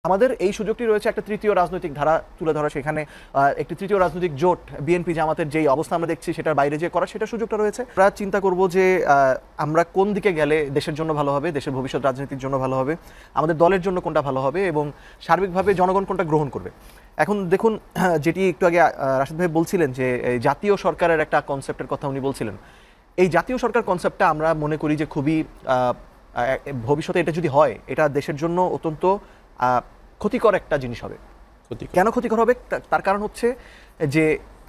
আমাদের এই সুযোগটি রয়েছে একটা তৃতীয় রাজনৈতিক ধারা তুলে ধরা, সেখানে একটি তৃতীয় রাজনৈতিক জোট বিএনপি জামাতের যেই অবস্থা আমরা দেখছি সেটার বাইরে যে করা সেটা সুযোগটা রয়েছে। আমরা চিন্তা করব যে আমরা কোন দিকে গেলে দেশের জন্য ভালো হবে, দেশের ভবিষ্যৎ রাজনীতির জন্য ভালো হবে, আমাদের দলের জন্য কোনটা ভালো হবে এবং সার্বিকভাবে জনগণ কোনটা গ্রহণ করবে। এখন দেখুন, যেটি একটু আগে রাশেদ ভাই বলছিলেন যে জাতীয় সরকারের একটা কনসেপ্টের কথা উনি বলছিলেন, এই জাতীয় সরকার কনসেপ্টটা আমরা মনে করি যে খুবই ভবিষ্যতে এটা যদি হয় এটা দেশের জন্য অত্যন্ত ক্ষতিকর একটা জিনিস হবে। কেন ক্ষতিকর হবে? তার কারণ হচ্ছে যে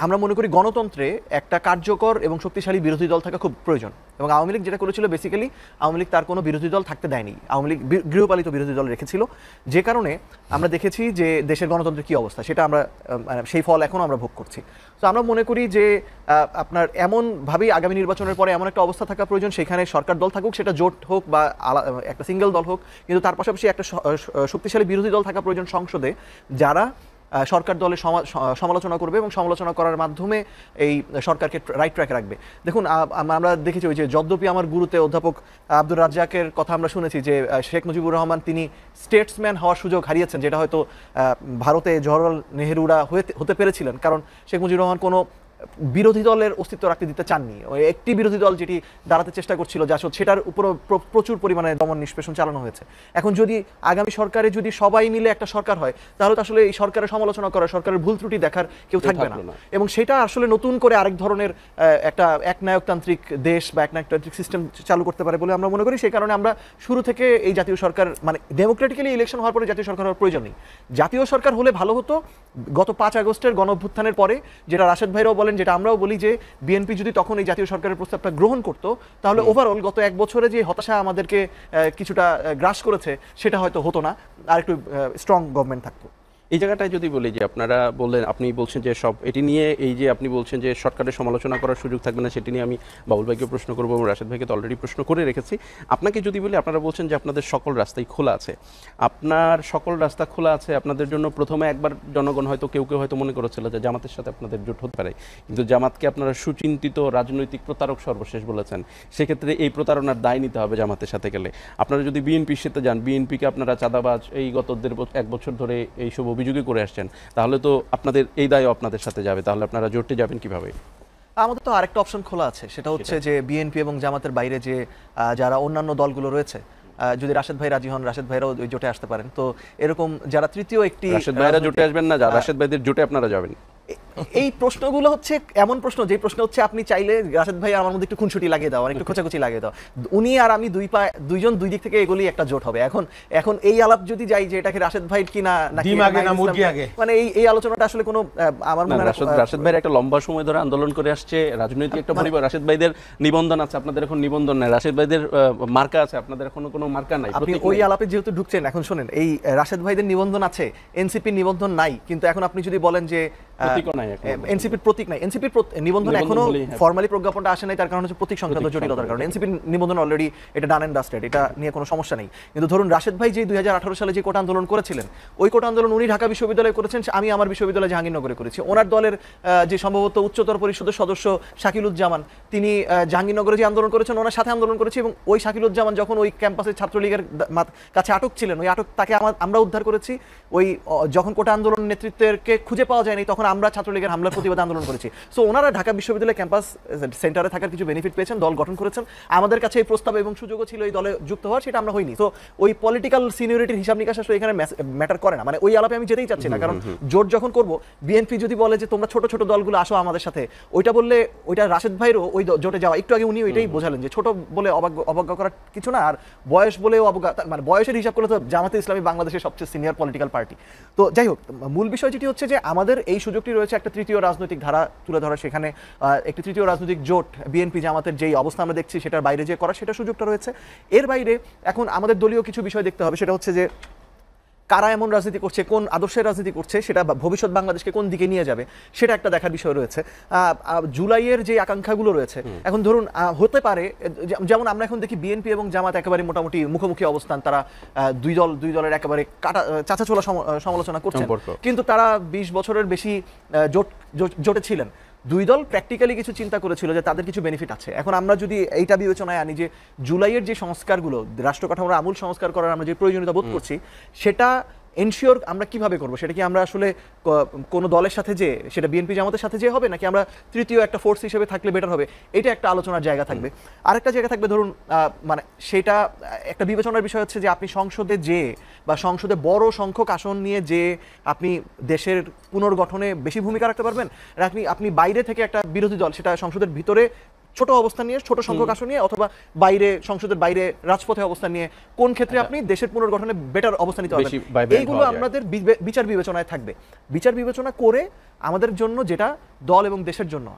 আমরা মনে করি গণতন্ত্রে একটা কার্যকর এবং শক্তিশালী বিরোধী দল থাকা খুব প্রয়োজন, এবং আওয়ামী লীগ যেটা করেছিল বেসিক্যালি আওয়ামী লীগ তার কোনো বিরোধী দল থাকতে দেয়নি, আওয়ামী লীগ গৃহপালিত বিরোধী দল রেখেছিল, যে কারণে আমরা দেখেছি যে দেশের গণতন্ত্রের কী অবস্থা সেটা আমরা সেই ফল এখনও আমরা ভোগ করছি। তো আমরা মনে করি যে আপনার এমনভাবেই আগামী নির্বাচনের পরে এমন একটা অবস্থা থাকা প্রয়োজন সেখানে সরকার দল থাকুক, সেটা জোট হোক বা একটা সিঙ্গেল দল হোক, কিন্তু তার পাশাপাশি একটা শক্তিশালী বিরোধী দল থাকা প্রয়োজন সংসদে, যারা সরকার দলের সমালোচনা করবে এবং সমালোচনা করার মাধ্যমে এই সরকারকে রাইট ট্র্যাকে রাখবে। দেখুন, আমরা দেখেছি ওই যে যদ্যপি আমার গুরুতে অধ্যাপক আব্দুর রাজ্জাকের কথা আমরা শুনেছি যে শেখ মুজিবুর রহমান তিনি স্টেটসম্যান হওয়ার সুযোগ হারিয়েছেন, যেটা হয়তো ভারতে জওহরলাল নেহরুরা হতে পেরেছিলেন, কারণ শেখ মুজিবুর রহমান কোনো বিরোধী দলের অস্তিত্ব রাখতে দিতে চাননি। একটি বিরোধী দল যেটি দাঁড়াতে চেষ্টা করছিল জাসদ, সেটার উপর প্রচুর পরিমাণে দমন নিষ্পেষণ চালানো হয়েছে। এখন যদি আগামী সরকারে যদি সবাই মিলে একটা সরকার হয়, তাহলে তো আসলে এই সরকারের সমালোচনা করা, সরকারের ভুল ত্রুটি দেখার কেউ থাকবে না, এবং সেটা আসলে নতুন করে আরেক ধরনের একটা একনায়কতান্ত্রিক দেশ বা একনায়কতান্ত্রিক সিস্টেম চালু করতে পারে বলে আমরা মনে করি। সেই কারণে আমরা শুরু থেকে এই জাতীয় সরকার, মানে ডেমোক্রেটিক্যালি ইলেকশন হওয়ার পরে জাতীয় সরকার হওয়ার প্রয়োজন নেই। জাতীয় সরকার হলে ভালো হতো গত 5 আগস্টের গণঅভ্যুত্থানের পরে, যেটা রাশেদ ভাইরাও বলেন, যেটা আমরাও বলি, যে বিএনপি যদি তখন এই জাতীয় সরকারের প্রস্তাবটা গ্রহণ করতো, তাহলে ওভারঅল গত 1 বছরে যে হতাশা আমাদেরকে কিছুটা গ্রাস করেছে সেটা হয়তো হতো না, আর একটু স্ট্রং গভর্নমেন্ট থাকতো। এই জায়গাটায় যদি বলি যে আপনারা বললেন, আপনি বলছেন যে সব এটি নিয়ে, এই যে আপনি বলছেন যে সরকারের সমালোচনা করার সুযোগ থাকবে না, সেটি নিয়ে আমি বাবুল ভাইকে প্রশ্ন করবো এবং রাশেদ ভাইকে তো অলরেডি প্রশ্ন করে রেখেছি। আপনাকে যদি বলি, আপনারা বলছেন যে আপনাদের সকল রাস্তাই খোলা আছে, আপনার সকল রাস্তা খোলা আছে আপনাদের জন্য। প্রথমে একবার জনগণ হয়তো কেউ হয়তো মনে করেছিল যে জামাতের সাথে আপনাদের জোট হতে পারে, কিন্তু জামাতকে আপনারা সুচিন্তিত রাজনৈতিক প্রতারক সর্বশেষ বলেছেন। সেক্ষেত্রে এই প্রতারণার দায় নিতে হবে জামাতের সাথে গেলে। আপনারা যদি বিএনপির সাথে যান, বিএনপিকে আপনারা চাঁদাবাজ এই গত 1 বছর ধরে এইসব অভিযোগই করে আসছেন, তাহলে তো আপনাদের এই দায়ও আপনাদের সাথে যাবে, তাহলে আপনারা জোটে যাবেন কিভাবে? আমাদের তো আরেকটা অপশন খোলা আছে, সেটা হচ্ছে যে বিএনপি এবং জামাতের বাইরে যে যারা অন্যান্য দলগুলো রয়েছে, যদি রাশেদ ভাই রাজি হন, রাশেদ ভাইরাও ওই জোটে আসতে পারেন। তো এরকম যারা তৃতীয় একটি, রাশেদ ভাইরা জোটে আসবেন না, রাশেদ ভাইদের জোটে আপনারা যাবেন? এই প্রশ্নগুলো হচ্ছে এমন প্রশ্ন, যে প্রশ্ন হচ্ছে আপনি চাইলে রাশেদ ভাই আমার মধ্যে একটু খুনসুটি লাগিয়ে দাও, একটু খোঁচাখুচি লাগিয়ে দাও, উনি আর আমি দুইজন দুই দিক থেকে এগুলি একটা জোট হবে। এখন এই আলাপ যদি যাই যে এটাকে রাশেদ ভাই কিনা নাকি মানে এই আলোচনাটা আসলে কোনো, আমার মনে হয় রাশেদ ভাইয়ের একটা লম্বা সময় ধরে আন্দোলন করে আসছে, রাজনৈতিক একটা পরিবার। রাশেদ ভাইদের নিবন্ধন আছে, আপনাদের এখন নিবন্ধন নাই। রাশেদ ভাইদের মার্কা আছে, আপনাদের এখনো কোনো মার্কা নাই। আপনি ওই আলাপে যেহেতু ঢুকছেন, এখন শোনেন, এই রাশেদ ভাইদের নিবন্ধন আছে, এনসিপির নিবন্ধন নাই, কিন্তু এখন আপনি যদি বলেন যে এনসিপির প্রতীক নাই, এনসিপির নিবন্ধন এখনো ফর্মালি প্রজ্ঞাপনটা আসে নাই, তার কারণ হচ্ছে প্রতীক সংক্রান্ত জটিলতার কারণে। এনসিপির নিবন্ধন অলরেডি এটা ডান এন্ড ডাস্টেড, এটা নিয়ে কোনো সমস্যা নেই। কিন্তু ধরুন রাশেদ ভাই যে 2018 সালে যে কোটা আন্দোলন করেছিলেন, ওই কোটা আন্দোলন উনি ঢাকা বিশ্ববিদ্যালয়ে করেছেন, আমি আমার বিশ্ববিদ্যালয় জাহাঙ্গীরনগরে করেছি। ওনার দলের যে সম্ভবত উচ্চতর পরিষদের সদস্য শাকিলুজ্জামান, তিনি জাহাঙ্গীরনগরে যে আন্দোলন করেছেন ওনার সাথে আন্দোলন করেছি, এবং ওই শাকিলুজ্জামান যখন ওই ক্যাম্পাসে ছাত্রলীগের কাছে আটক ছিলেন, ওই আটক তাকে আমরা উদ্ধার করেছি। ওই যখন কোটা আন্দোলন নেতৃত্বকে খুঁজে পাওয়া যায়নি, তখন আমরা ছাত্রলীগের হামলার প্রতিবাদে আন্দোলন করেছি। সো ওনারা ঢাকা বিশ্ববিদ্যালয় ক্যাম্পাস সেন্টারে থাকার কিছু বেনিফিট পেয়েছেন, দল গঠন করেছেন। আমাদের কাছে এই প্রস্তাব এবং সুযোগও ছিল এই দলে যুক্ত হওয়ার, সেটা আমরা হইনি। তো ওই পলিটিক্যাল সিনিয়রিটির হিসাব নিকাশ আসলে এখানে ম্যাটার করে না, মানে ওই আলাপে আমি যেতেই চাচ্ছি না। কারণ জোট যখন করব, বিএনপি যদি বলে যে তোমরা ছোট ছোট দলগুলো আসো আমাদের সাথে, ওইটা বললে ওইটা রাশেদ ভাইরও ওই জোটে যাওয়া, একটু আগে উনি ওইটাই বোঝালেন যে ছোট বলে অবজ্ঞা করার কিছু না, আর বয়স বলেও অবজ্ঞা, মানে বয়সের হিসাব করলে তো জামাতে ইসলামী বাংলাদেশের সবচেয়ে সিনিয়র পলিটিক্যাল পার্টি। তো যাই হোক, মূল বিষয় যেটি হচ্ছে যে আমাদের এই সুযোগটি রয়েছে একটা তৃতীয় রাজনৈতিক ধারা তুলে ধরা, সেখানে একটি তৃতীয় রাজনৈতিক জোট বিএনপি জামাতের যেই অবস্থা আমরা দেখছি সেটার বাইরে যে করা সেটা সুযোগটা রয়েছে। এর বাইরে এখন আমাদের দলীয় কিছু বিষয় দেখতে হবে, সেটা হচ্ছে যে কারা এমন রাজনীতি করছে, কোন আদর্শের রাজনীতি করছে, সেটা ভবিষ্যৎ বাংলাদেশকে কোন দিকে নিয়ে যাবে সেটা একটা দেখার বিষয় রয়েছে। জুলাইয়ের যে আকাঙ্ক্ষাগুলো রয়েছে, এখন ধরুন হতে পারে যেমন আমরা এখন দেখি বিএনপি এবং জামাত একেবারে মোটামুটি মুখোমুখি অবস্থান, তারা দুই দলের একেবারে চাচাছোলা সমালোচনা করছেন, কিন্তু তারা 20 বছরের বেশি জোটে ছিলেন। দুই দল প্র্যাকটিক্যালি কিছু চিন্তা করেছিল যে তাদের কিছু বেনিফিট আছে। এখন আমরা যদি এইটা বিবেচনায় আনি যে জুলাইয়ের যে সংস্কারগুলো, রাষ্ট্র কাঠামোর আমূল সংস্কার করার আমরা যে প্রয়োজনীয়তা বোধ করছি, সেটা এনশিওর আমরা কিভাবে করব, সেটা কি আমরা আসলে কোনো দলের সাথে যে, সেটা বিএনপি জামাতের সাথে যে হবে, নাকি আমরা তৃতীয় একটা ফোর্স হিসেবে থাকলে বেটার হবে, এটা একটা আলোচনার জায়গা থাকবে। আরেকটা জায়গা থাকবে ধরুন মানে সেটা একটা বিবেচনার বিষয় হচ্ছে যে আপনি সংসদে যে বা সংসদে বড় সংখ্যক আসন নিয়ে যে আপনি দেশের পুনর্গঠনে বেশি ভূমিকা রাখতে পারবেন, আর আপনি বাইরে থেকে একটা বিরোধী দল, সেটা সংসদের ভিতরে ছোট অবস্থান নিয়ে, ছোট সংখ্যক আসন নিয়ে, অথবা বাইরে সংসদের বাইরে রাজপথে অবস্থান নিয়ে, কোন ক্ষেত্রে আপনি দেশের পুনর্গঠনে বেটার অবস্থান নিতে পারবেন, এইগুলো আমাদের বিচার বিবেচনায় থাকবে। বিচার বিবেচনা করে আমাদের জন্য যেটা দল এবং দেশের জন্য